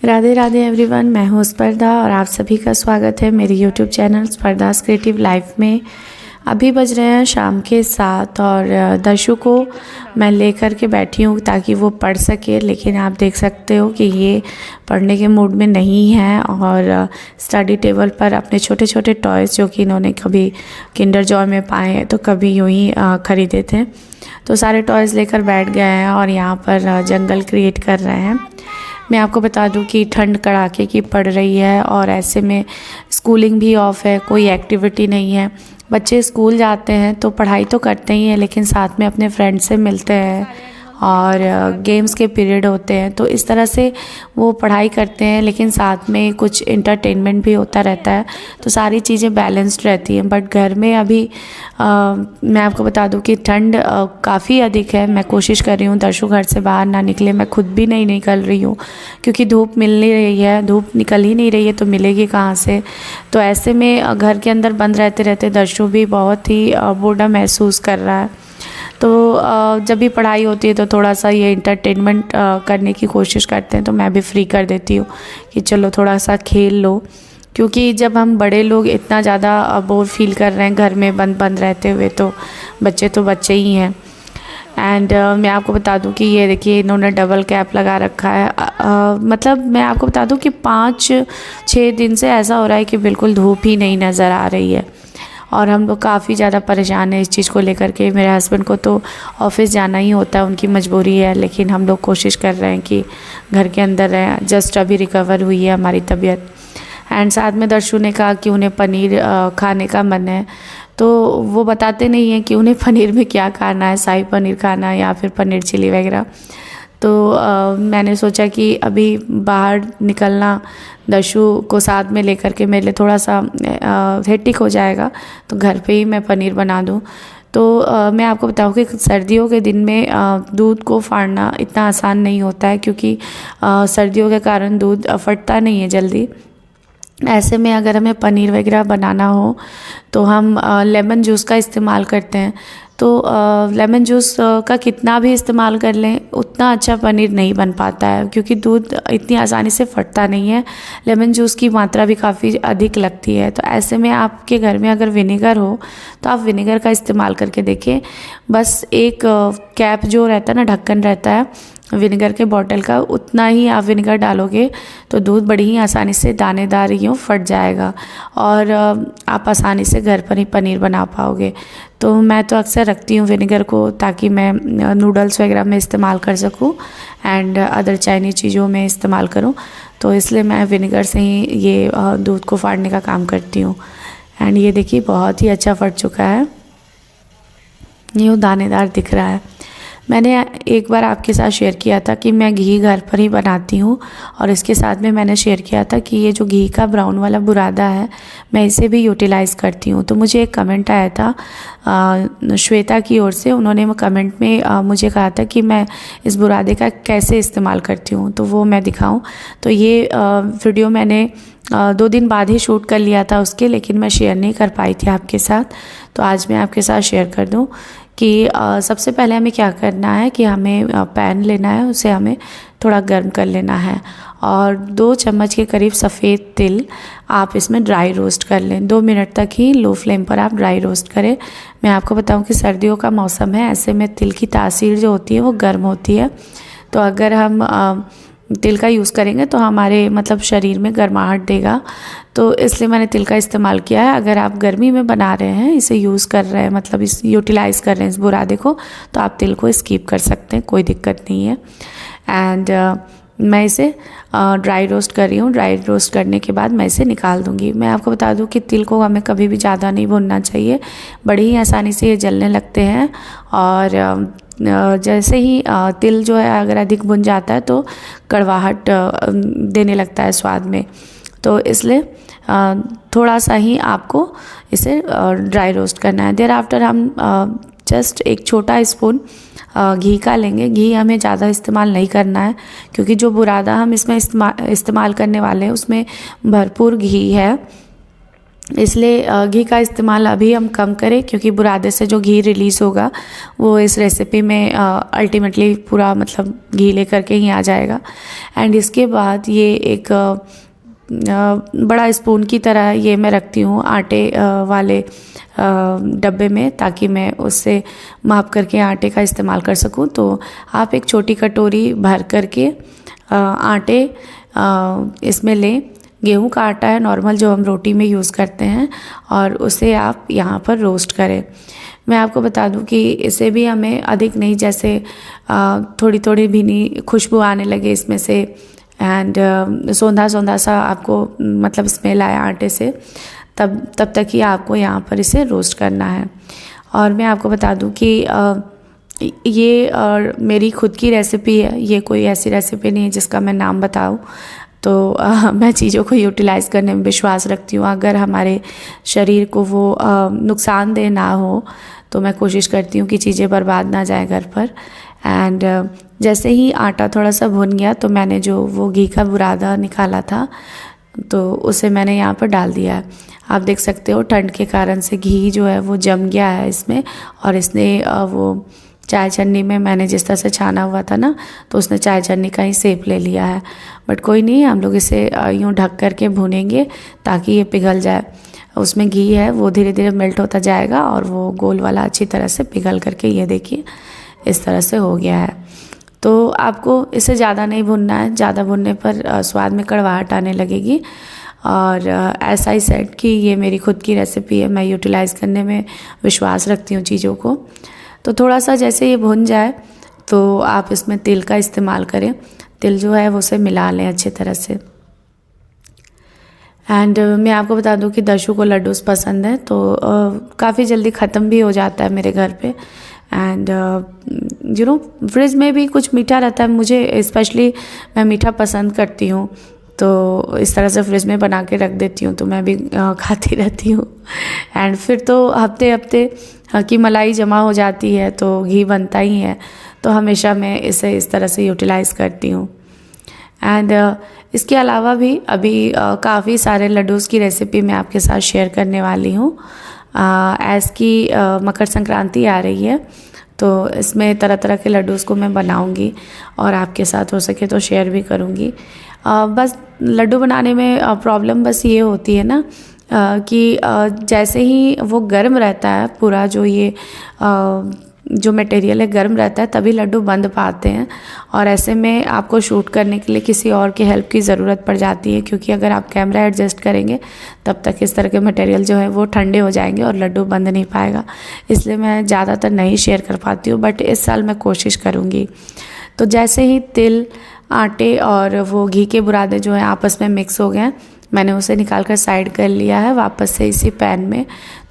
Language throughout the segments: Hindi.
राधे राधे एवरीवन, मैं हूँ स्पर्धा और आप सभी का स्वागत है मेरे यूट्यूब चैनल स्पर्धास क्रिएटिव लाइफ में। अभी बज रहे हैं शाम के 7 और दर्शु को मैं लेकर के बैठी हूँ ताकि वो पढ़ सके, लेकिन आप देख सकते हो कि ये पढ़ने के मूड में नहीं है और स्टडी टेबल पर अपने छोटे छोटे टॉयज़ जो कि इन्होंने कभी किंडर जॉय में पाए हैं तो कभी यूँ ही ख़रीदे थे, तो सारे टॉयज़ लेकर बैठ गए हैं और यहाँ पर जंगल क्रिएट कर रहे हैं। मैं आपको बता दूं कि ठंड कड़ाके की पड़ रही है और ऐसे में स्कूलिंग भी ऑफ है, कोई एक्टिविटी नहीं है। बच्चे स्कूल जाते हैं तो पढ़ाई तो करते ही हैं, लेकिन साथ में अपने फ्रेंड से मिलते हैं और गेम्स के पीरियड होते हैं, तो इस तरह से वो पढ़ाई करते हैं लेकिन साथ में कुछ इंटरटेनमेंट भी होता रहता है, तो सारी चीज़ें बैलेंस्ड रहती हैं। बट घर में अभी मैं आपको बता दूं कि ठंड काफ़ी अधिक है। मैं कोशिश कर रही हूँ दर्शु घर से बाहर ना निकले, मैं खुद भी नहीं निकल रही हूँ क्योंकि धूप मिल नहीं रही है, धूप निकल ही नहीं रही है तो मिलेगी कहाँ से। तो ऐसे में घर के अंदर बंद रहते रहते दर्शु भी बहुत ही बोर्डम महसूस कर रहा है। तो जब भी पढ़ाई होती है तो थोड़ा सा ये इंटरटेनमेंट करने की कोशिश करते हैं, तो मैं भी फ्री कर देती हूँ कि चलो थोड़ा सा खेल लो, क्योंकि जब हम बड़े लोग इतना ज़्यादा बोर फील कर रहे हैं घर में बंद बंद रहते हुए, तो बच्चे ही हैं। एंड मैं आपको बता दूं कि ये देखिए इन्होंने डबल कैप लगा रखा है। मतलब मैं आपको बता दूं कि 5-6 दिन से ऐसा हो रहा है कि बिल्कुल धूप ही नहीं नज़र आ रही है और हम लोग काफ़ी ज़्यादा परेशान हैं इस चीज़ को लेकर के। मेरे हस्बैंड को तो ऑफिस जाना ही होता है, उनकी मजबूरी है, लेकिन हम लोग कोशिश कर रहे हैं कि घर के अंदर रहें। जस्ट अभी रिकवर हुई है हमारी तबीयत। एंड साथ में दर्शु ने कहा कि उन्हें पनीर खाने का मन है, तो वो बताते नहीं हैं कि उन्हें पनीर में क्या खाना है, शाही पनीर खाना है या फिर पनीर चिली वगैरह। तो मैंने सोचा कि अभी बाहर निकलना दर्शु को साथ में लेकर के मेरे लिए थोड़ा सा हेक्टिक हो जाएगा, तो घर पे ही मैं पनीर बना दूं। तो मैं आपको बताऊं कि सर्दियों के दिन में दूध को फाड़ना इतना आसान नहीं होता है, क्योंकि सर्दियों के कारण दूध फटता नहीं है जल्दी। ऐसे में अगर हमें पनीर वगैरह बनाना हो तो हम लेमन जूस का इस्तेमाल करते हैं। तो लेमन जूस का कितना भी इस्तेमाल कर लें उतना अच्छा पनीर नहीं बन पाता है, क्योंकि दूध इतनी आसानी से फटता नहीं है। लेमन जूस की मात्रा भी काफ़ी अधिक लगती है। तो ऐसे में आपके घर में अगर विनेगर हो तो आप विनेगर का इस्तेमाल करके देखिए। बस एक कैप जो रहता है ना, ढक्कन रहता है विनेगर के बॉटल का, उतना ही आप विनेगर डालोगे तो दूध बड़ी ही आसानी से दानेदार यूँ फट जाएगा और आप आसानी से घर पर ही पनीर बना पाओगे। तो मैं तो अक्सर रखती हूँ विनेगर को, ताकि मैं नूडल्स वगैरह में इस्तेमाल कर सकूँ एंड अदर चाइनीज़ चीज़ों में इस्तेमाल करूँ, तो इसलिए मैं विनेगर से ही ये दूध को फाड़ने का काम करती हूँ। एंड ये देखिए बहुत ही अच्छा फट चुका है, यूँ दानेदार दिख रहा है। मैंने एक बार आपके साथ शेयर किया था कि मैं घी घर पर ही बनाती हूँ, और इसके साथ में मैंने शेयर किया था कि ये जो घी का ब्राउन वाला बुरादा है मैं इसे भी यूटिलाइज़ करती हूँ। तो मुझे एक कमेंट आया था श्वेता की ओर से, उन्होंने कमेंट में मुझे कहा था कि मैं इस बुरादे का कैसे इस्तेमाल करती हूँ, तो वो मैं दिखाऊँ। तो ये वीडियो मैंने 2 दिन बाद ही शूट कर लिया था उसके, लेकिन मैं शेयर नहीं कर पाई थी आपके साथ, तो आज मैं आपके साथ शेयर कर दूं कि सबसे पहले हमें क्या करना है कि हमें पैन लेना है, उसे हमें थोड़ा गर्म कर लेना है और 2 चम्मच के करीब सफ़ेद तिल आप इसमें ड्राई रोस्ट कर लें। 2 मिनट तक ही लो फ्लेम पर आप ड्राई रोस्ट करें। मैं आपको बताऊं कि सर्दियों का मौसम है, ऐसे में तिल की तासीर जो होती है वो गर्म होती है, तो अगर हम तिल का यूज़ करेंगे तो हमारे मतलब शरीर में गर्माहट देगा, तो इसलिए मैंने तिल का इस्तेमाल किया है। अगर आप गर्मी में बना रहे हैं, इसे यूज़ कर रहे हैं, मतलब इस यूटिलाइज़ कर रहे हैं इस बुरादे को, तो आप तिल को स्किप कर सकते हैं, कोई दिक्कत नहीं है। एंड मैं इसे ड्राई रोस्ट कर रही हूँ। ड्राई रोस्ट करने के बाद मैं इसे निकाल दूँगी। मैं आपको बता दूँ कि तिल को हमें कभी भी ज़्यादा नहीं भूनना चाहिए, बड़ी ही आसानी से ये जलने लगते हैं और जैसे ही तिल जो है अगर अधिक भुन जाता है तो कड़वाहट देने लगता है स्वाद में, तो इसलिए थोड़ा सा ही आपको इसे ड्राई रोस्ट करना है। देयर आफ्टर हम जस्ट एक छोटा स्पून घी का लेंगे। घी हमें ज़्यादा इस्तेमाल नहीं करना है, क्योंकि जो बुरादा हम इसमें इस्तेमाल करने वाले हैं उसमें भरपूर घी है। इसलिए घी का इस्तेमाल अभी हम कम करें, क्योंकि बुरादे से जो घी रिलीज़ होगा वो इस रेसिपी में अल्टीमेटली पूरा मतलब घी लेकर के ही आ जाएगा। एंड इसके बाद ये एक बड़ा स्पून की तरह ये मैं रखती हूँ आटे वाले डब्बे में, ताकि मैं उससे माप करके आटे का इस्तेमाल कर सकूँ। तो आप एक छोटी कटोरी भर करके आटे इसमें लें। गेहूं का आटा है नॉर्मल, जो हम रोटी में यूज़ करते हैं, और उसे आप यहाँ पर रोस्ट करें। मैं आपको बता दूं कि इसे भी हमें अधिक नहीं, जैसे थोड़ी थोड़ी भीनी खुशबू आने लगे इसमें से, एंड सौंधा सौंधा सा आपको मतलब स्मेल आया आटे से, तब तक ही आपको यहाँ पर इसे रोस्ट करना है। और मैं आपको बता दूं कि ये मेरी खुद की रेसिपी है, ये कोई ऐसी रेसिपी नहीं है जिसका मैं नाम बताऊं। तो मैं चीज़ों को यूटिलाइज़ करने में विश्वास रखती हूँ। अगर हमारे शरीर को वो नुकसानदेह ना हो तो मैं कोशिश करती हूँ कि चीज़ें बर्बाद ना जाए घर पर। एंड जैसे ही आटा थोड़ा सा भुन गया तो मैंने जो वो घी का बुरादा निकाला था तो उसे मैंने यहाँ पर डाल दिया है। आप देख सकते हो ठंड के कारण से घी जो है वो जम गया है इसमें, और इसने वो चाय छन्नी में मैंने जिस तरह से छाना हुआ था ना, तो उसने चाय छन्नी का ही शेप ले लिया है। बट कोई नहीं, हम लोग इसे यूँ ढक करके भूनेंगे ताकि ये पिघल जाए। उसमें घी है वो धीरे धीरे मेल्ट होता जाएगा और वो गोल वाला अच्छी तरह से पिघल करके, ये देखिए इस तरह से हो गया है। तो आपको इसे ज़्यादा नहीं भुनना है, ज़्यादा भुनने पर स्वाद में कड़वाहट आने लगेगी। और ऐसा ही सेट कि ये मेरी खुद की रेसिपी है, मैं यूटिलाइज़ करने में विश्वास रखती हूँ चीज़ों को। तो थोड़ा सा जैसे ये भुन जाए तो आप इसमें तिल का इस्तेमाल करें। तिल जो है वो उसे मिला लें अच्छी तरह से। एंड मैं आपको बता दूं कि दर्शु को लड्डूस पसंद है, तो काफ़ी जल्दी ख़त्म भी हो जाता है मेरे घर पे। एंड फ्रिज में भी कुछ मीठा रहता है, मुझे स्पेशली मैं मीठा पसंद करती हूँ, तो इस तरह से फ्रिज में बना के रख देती हूँ, तो मैं भी खाती रहती हूँ। एंड फिर तो हफ्ते हफ्ते की मलाई जमा हो जाती है तो घी बनता ही है, तो हमेशा मैं इसे इस तरह से यूटिलाइज़ करती हूँ। एंड इसके अलावा भी अभी काफ़ी सारे लड्डूस की रेसिपी मैं आपके साथ शेयर करने वाली हूँ। ऐस की मकर संक्रांति आ रही है, तो इसमें तरह तरह के लड्डूस को मैं बनाऊंगी और आपके साथ हो सके तो शेयर भी करूंगी। बस लड्डू बनाने में प्रॉब्लम बस ये होती है ना कि जैसे ही वो गर्म रहता है, पूरा जो मटेरियल है गर्म रहता है, तभी लड्डू बंद पाते हैं। और ऐसे में आपको शूट करने के लिए किसी और की हेल्प की ज़रूरत पड़ जाती है, क्योंकि अगर आप कैमरा एडजस्ट करेंगे तब तक इस तरह के मटेरियल जो है वो ठंडे हो जाएंगे और लड्डू बंद नहीं पाएगा। इसलिए मैं ज़्यादातर नहीं शेयर कर पाती हूँ, बट इस साल मैं कोशिश करूँगी। तो जैसे ही तिल, आटे और वो घी के बुरादे जो हैं आपस में मिक्स हो गए, मैंने उसे निकाल कर साइड कर लिया है। वापस से इसी पैन में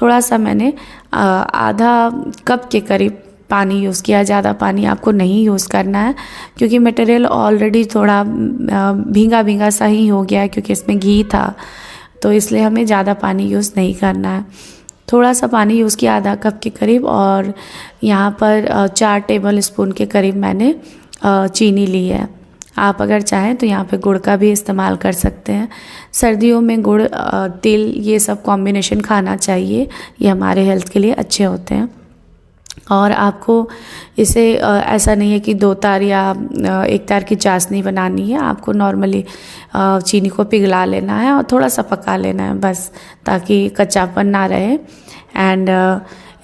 थोड़ा सा मैंने आधा कप के करीब पानी यूज़ किया। ज़्यादा पानी आपको नहीं यूज़ करना है, क्योंकि मटेरियल ऑलरेडी थोड़ा भींगा भींगा सा ही हो गया है, क्योंकि इसमें घी था, तो इसलिए हमें ज़्यादा पानी यूज़ नहीं करना है। थोड़ा सा पानी यूज़ किया, आधा कप के करीब। और यहाँ पर 4 टेबल स्पून के करीब मैंने चीनी ली है। आप अगर चाहें तो यहाँ पे गुड़ का भी इस्तेमाल कर सकते हैं। सर्दियों में गुड़, तिल, ये सब कॉम्बिनेशन खाना चाहिए, ये हमारे हेल्थ के लिए अच्छे होते हैं। और आपको इसे ऐसा नहीं है कि 2 तार या 1 तार की चाशनी बनानी है, आपको नॉर्मली चीनी को पिघला लेना है और थोड़ा सा पका लेना है बस, ताकि कच्चापन ना रहे। एंड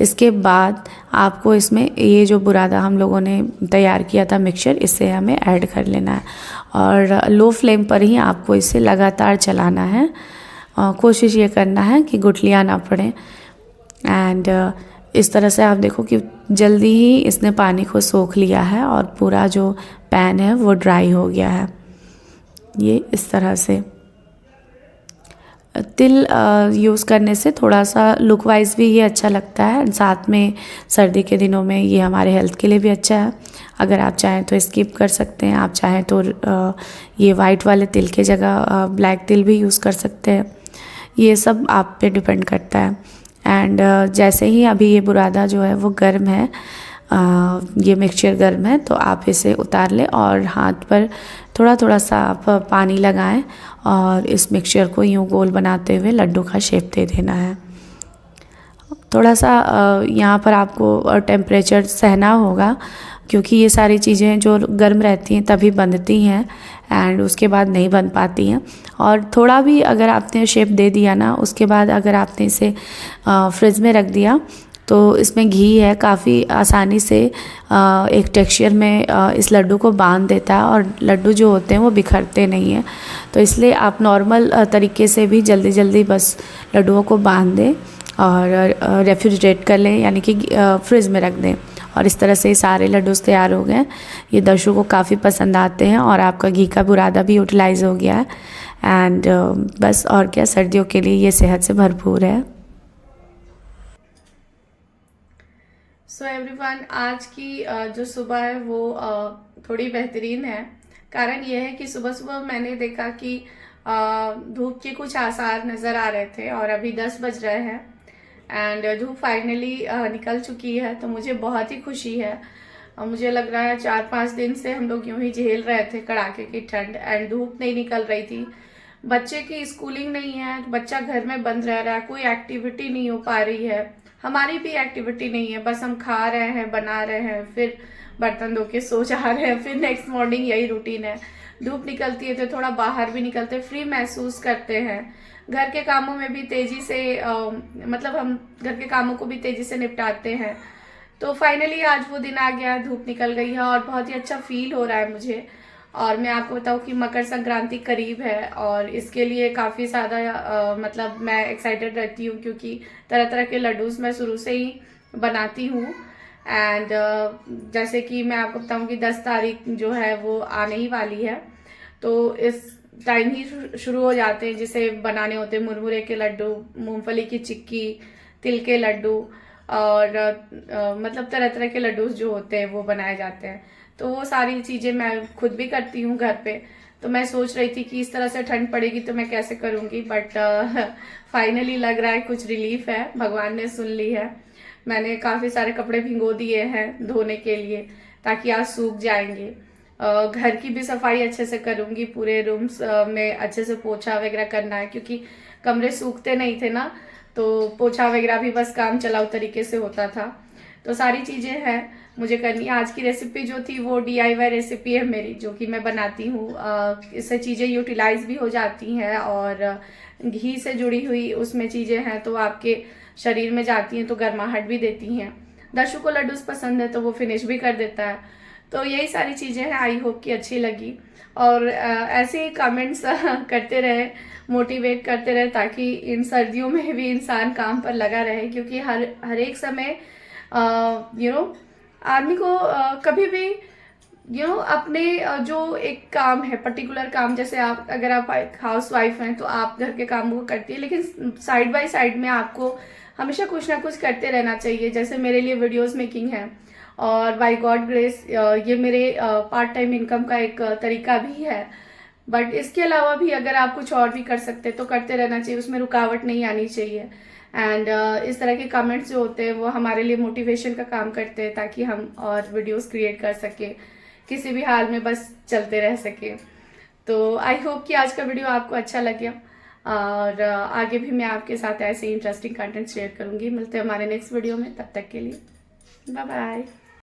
इसके बाद आपको इसमें ये जो बुरादा हम लोगों ने तैयार किया था मिक्सचर, इसे हमें ऐड कर लेना है और लो फ्लेम पर ही आपको इसे लगातार चलाना है। कोशिश ये करना है कि गुठलियाँ ना पड़ें। एंड इस तरह से आप देखो कि जल्दी ही इसने पानी को सोख लिया है और पूरा जो पैन है वो ड्राई हो गया है। ये इस तरह से तिल यूज़ करने से थोड़ा सा लुक वाइज भी ये अच्छा लगता है, साथ में सर्दी के दिनों में ये हमारे हेल्थ के लिए भी अच्छा है। अगर आप चाहें तो स्किप कर सकते हैं, आप चाहें तो ये वाइट वाले तिल के जगह ब्लैक तिल भी यूज़ कर सकते हैं। ये सब आप पे डिपेंड करता है। एंड जैसे ही अभी ये बुरादा जो है वो गर्म है, ये मिक्सचर गर्म है, तो आप इसे उतार लें और हाथ पर थोड़ा थोड़ा सा आप पानी लगाएं और इस मिक्सचर को यूँ गोल बनाते हुए लड्डू का शेप दे देना है। थोड़ा सा यहाँ पर आपको टेम्परेचर सहना होगा, क्योंकि ये सारी चीज़ें जो गर्म रहती हैं तभी बनती हैं एंड उसके बाद नहीं बन पाती हैं। और थोड़ा भी अगर आपने शेप दे दिया ना, उसके बाद अगर आपने इसे फ्रिज में रख दिया तो इसमें घी है, काफ़ी आसानी से एक टेक्सचर में इस लड्डू को बांध देता है और लड्डू जो होते हैं वो बिखरते नहीं हैं। तो इसलिए आप नॉर्मल तरीके से भी जल्दी जल्दी बस लड्डुओं को बांध दें और रेफ्रिजरेट कर लें, यानी कि फ्रिज में रख दें। और इस तरह से सारे लड्डूस तैयार हो गए। ये दर्शकों को काफ़ी पसंद आते हैं और आपका घी का बुरादा भी यूटिलाइज़ हो गया है। एंड बस और क्या, सर्दियों के लिए ये सेहत से भरपूर है। सो एवरीवन, आज की जो सुबह है वो थोड़ी बेहतरीन है। कारण ये है कि सुबह सुबह मैंने देखा कि धूप के कुछ आसार नज़र आ रहे थे और अभी 10 बज रहे हैं एंड धूप फाइनली निकल चुकी है। तो मुझे बहुत ही खुशी है। मुझे लग रहा है 4-5 दिन से हम लोग यूं ही झेल रहे थे कड़ाके की ठंड एंड धूप नहीं निकल रही थी। बच्चे की स्कूलिंग नहीं है, बच्चा घर में बंद रह रहा है, कोई एक्टिविटी नहीं हो पा रही है, हमारी भी एक्टिविटी नहीं है, बस हम खा रहे हैं, बना रहे हैं, फिर बर्तन धो के सो जा रहे हैं, फिर नेक्स्ट मॉर्निंग यही रूटीन है। धूप निकलती है तो थोड़ा बाहर भी निकलते, फ्री महसूस करते हैं। घर के कामों में भी तेज़ी से मतलब हम घर के कामों को भी तेज़ी से निपटाते हैं। तो फाइनली आज वो दिन आ गया, धूप निकल गई है और बहुत ही अच्छा फील हो रहा है मुझे। और मैं आपको बताऊं कि मकर संक्रांति करीब है और इसके लिए काफ़ी ज़्यादा मतलब मैं एक्साइटेड रहती हूँ, क्योंकि तरह तरह के लड्डूस मैं शुरू से ही बनाती हूँ। एंड जैसे कि मैं आपको बताऊँ कि 10 तारीख जो है वो आने ही वाली है, तो इस टाइम ही शुरू हो जाते हैं जिसे बनाने होते हैं मुरमुरे के लड्डू, मूंगफली की चिक्की, तिल के लड्डू और मतलब तरह तरह के लड्डू जो होते हैं वो बनाए जाते हैं। तो वो सारी चीज़ें मैं खुद भी करती हूँ घर पे। तो मैं सोच रही थी कि इस तरह से ठंड पड़ेगी तो मैं कैसे करूँगी, बट फाइनली लग रहा है कुछ रिलीफ है, भगवान ने सुन ली है। मैंने काफ़ी सारे कपड़े भिगो दिए हैं धोने के लिए ताकि आज सूख जाएंगे। घर की भी सफाई अच्छे से करूँगी, पूरे रूम्स में अच्छे से पोछा वगैरह करना है, क्योंकि कमरे सूखते नहीं थे ना, तो पोछा वगैरह भी बस काम चलाऊ तरीके से होता था। तो सारी चीज़ें हैं मुझे करनी। आज की रेसिपी जो थी वो DIY रेसिपी है मेरी, जो कि मैं बनाती हूँ। इससे चीज़ें यूटिलाइज भी हो जाती हैं और घी से जुड़ी हुई उसमें चीज़ें हैं तो आपके शरीर में जाती हैं तो गर्माहट भी देती हैं। दर्शकों को लड्डूस पसंद है तो वो फिनिश भी कर देता है। तो यही सारी चीज़ें हैं, आई होप कि अच्छी लगी और ऐसे ही कमेंट्स करते रहे, मोटिवेट करते रहे, ताकि इन सर्दियों में भी इंसान काम पर लगा रहे, क्योंकि हर एक समय आदमी को कभी भी अपने जो एक काम है, पर्टिकुलर काम, जैसे आप अगर आप हाउस वाइफ हैं तो आप घर के कामों को करती है, लेकिन साइड बाय साइड में आपको हमेशा कुछ ना कुछ करते रहना चाहिए। जैसे मेरे लिए वीडियोस मेकिंग है और बाय गॉड ग्रेस ये मेरे पार्ट टाइम इनकम का एक तरीका भी है। बट इसके अलावा भी अगर आप कुछ और भी कर सकते तो करते रहना चाहिए, उसमें रुकावट नहीं आनी चाहिए। एंड इस तरह के कमेंट्स जो होते हैं वो हमारे लिए मोटिवेशन का काम करते हैं, ताकि हम और वीडियोस क्रिएट कर सकें, किसी भी हाल में बस चलते रह सके। तो आई होप कि आज का वीडियो आपको अच्छा लगे और आगे भी मैं आपके साथ ऐसे इंटरेस्टिंग कंटेंट शेयर करूंगी। मिलते हैं हमारे नेक्स्ट वीडियो में, तब तक के लिए बाय बाय।